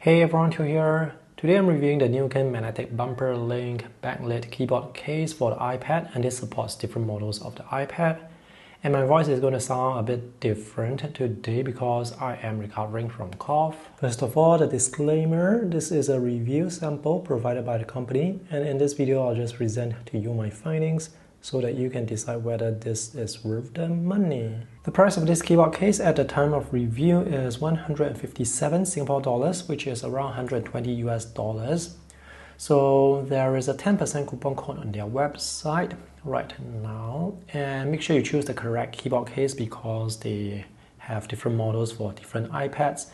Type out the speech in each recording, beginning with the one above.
Hey everyone, Tiu here. Today I'm reviewing the Nillkin magnetic bumper link backlit keyboard case for the iPad, and this supports different models of the iPad. And my voice is going to sound a bit different today because I am recovering from cough. First of all, the disclaimer, this is a review sample provided by the company, and in this video I'll just present to you my findings so that you can decide whether this is worth the money. The price of this keyboard case at the time of review is 157 Singapore dollars, which is around 120 US dollars. So there is a 10% coupon code on their website right now, and make sure you choose the correct keyboard case because they have different models for different iPads.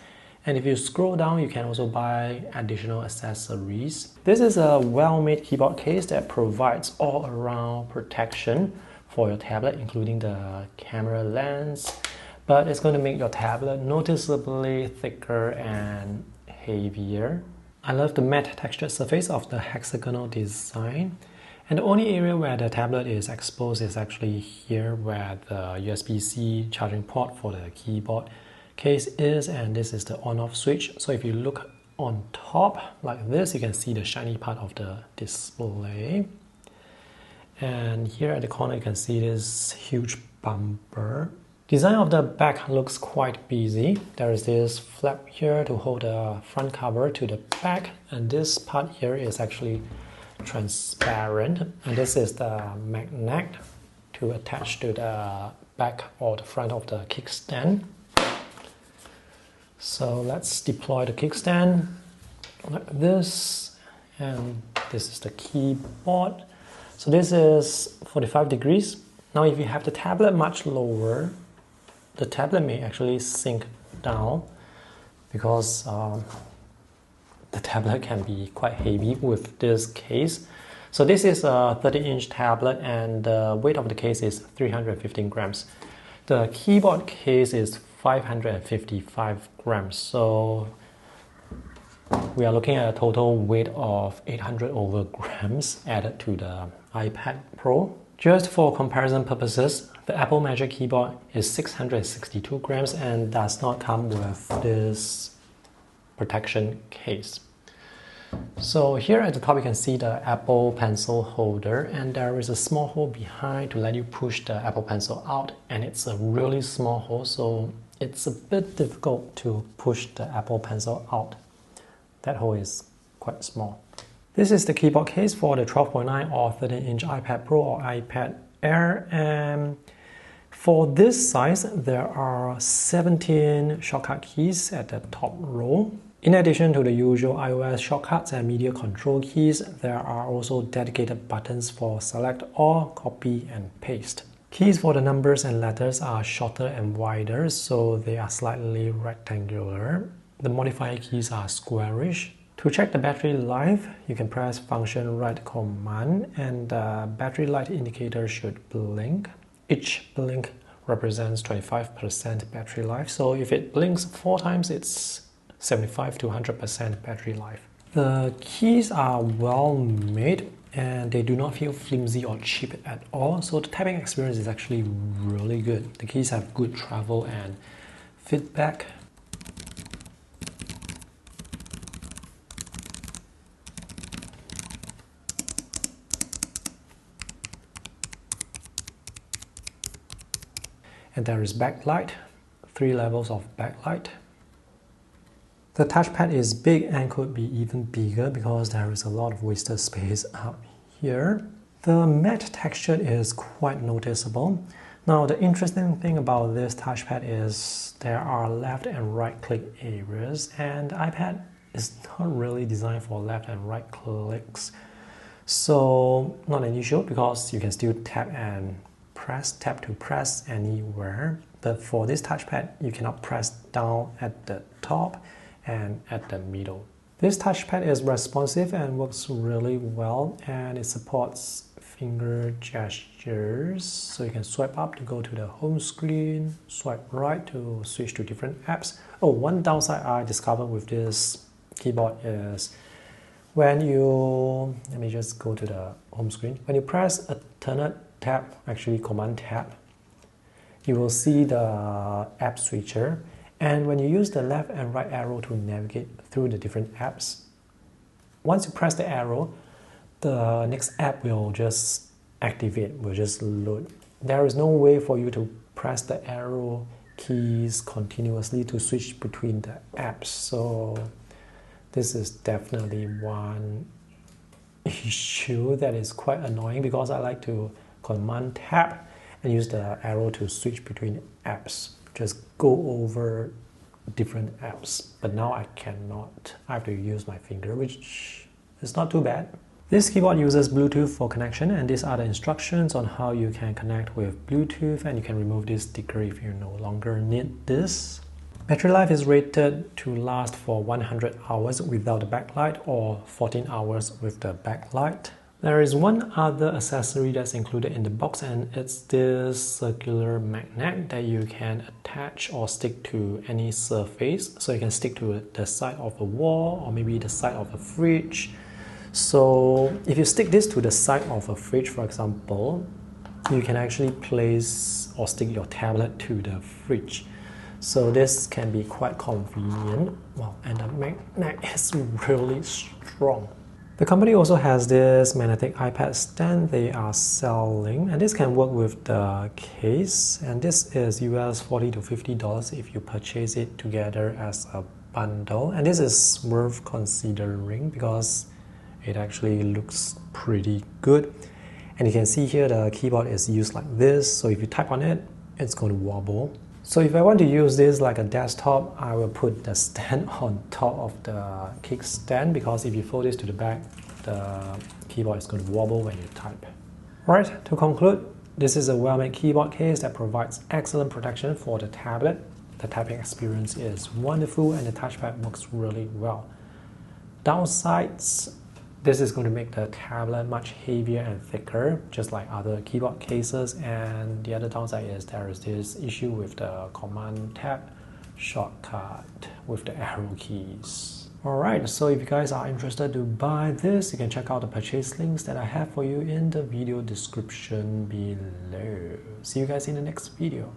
And if you scroll down, you can also buy additional accessories. This is a well-made keyboard case that provides all-around protection for your tablet, including the camera lens, but it's going to make your tablet noticeably thicker and heavier. I love the matte textured surface of the hexagonal design. And the only area where the tablet is exposed is actually here where the USB-C charging port for the keyboard case is, and this is the on-off switch. So if you look on top like this, you can see the shiny part of the display. And here at the corner, you can see this huge bumper. Design of the back looks quite busy. There is this flap here to hold the front cover to the back, and this part here is actually transparent, and this is the magnet to attach to the back or the front of the kickstand. So let's deploy the kickstand like this, and this is the keyboard. So this is 45 degrees. Now if you have the tablet much lower, the tablet may actually sink down because the tablet can be quite heavy with this case. So this is a 30-inch tablet, and the weight of the case is 315 grams. The keyboard case is 555 grams, so we are looking at a total weight of 800 over grams added to the iPad Pro. Just for comparison purposes, the Apple Magic Keyboard is 662 grams and does not come with this protection case. So here at the top you can see the Apple Pencil holder, and there is a small hole behind to let you push the Apple Pencil out, and it's a really small hole, so it's a bit difficult to push the Apple Pencil out. That hole is quite small. This is the keyboard case for the 12.9 or 13-inch iPad Pro or iPad Air, and for this size there are 17 shortcut keys at the top row. In addition to the usual iOS shortcuts and media control keys, there are also dedicated buttons for select all, copy and paste. Keys for the numbers and letters are shorter and wider, so they are slightly rectangular. The modifier keys are squarish. To check the battery life, you can press function right command, and the battery light indicator should blink. Each blink represents 25% battery life, so if it blinks 4 times, it's 75 to 100% battery life. The keys are well made and they do not feel flimsy or cheap at all, so the typing experience is actually really good. The keys have good travel and feedback. And there is backlight, 3 levels of backlight. The touchpad is big and could be even bigger because there is a lot of wasted space up here. The matte texture is quite noticeable. Now the interesting thing about this touchpad is there are left and right click areas, and the iPad is not really designed for left and right clicks. So not an issue because you can still tap to press anywhere. But for this touchpad, you cannot press down at the top and at the middle. This touchpad is responsive and works really well, and it supports finger gestures. So you can swipe up to go to the home screen, swipe right to switch to different apps. Oh, one downside I discovered with this keyboard is when you, let me just go to the home screen. When you press alternate tab, actually command tab, you will see the app switcher, And when you use the left and right arrow to navigate through the different apps, once you press the arrow, the next app will just activate, will just load. There is no way for you to press the arrow keys continuously to switch between the apps. So this is definitely one issue that is quite annoying, because I like to command tab and use the arrow to switch between apps, just go over different apps. But now I cannot. I have to use my finger, which is not too bad. This keyboard uses Bluetooth for connection, and these are the instructions on how you can connect with Bluetooth, and you can remove this sticker if you no longer need this. Battery life is rated to last for 100 hours without the backlight or 14 hours with the backlight. There is one other accessory that's included in the box, and it's this circular magnet that you can attach or stick to any surface. So you can stick to the side of a wall or maybe the side of a fridge. So if you stick this to the side of a fridge, for example, you can actually place or stick your tablet to the fridge. So this can be quite convenient. Wow, and the magnet is really strong. The company also has this magnetic iPad stand they are selling, and this can work with the case, and this is US $40 to $50 if you purchase it together as a bundle. And this is worth considering because it actually looks pretty good. And you can see here the keyboard is used like this, so if you type on it, it's going to wobble. So if I want to use this like a desktop, I will put the stand on top of the kickstand, because if you fold this to the back, the keyboard is going to wobble when you type. Alright, to conclude, this is a well-made keyboard case that provides excellent protection for the tablet. The typing experience is wonderful and the touchpad works really well. Downsides, this is going to make the tablet much heavier and thicker, just like other keyboard cases. And the other downside is there is this issue with the command tab shortcut with the arrow keys. Alright, so if you guys are interested to buy this, you can check out the purchase links that I have for you in the video description below. See you guys in the next video.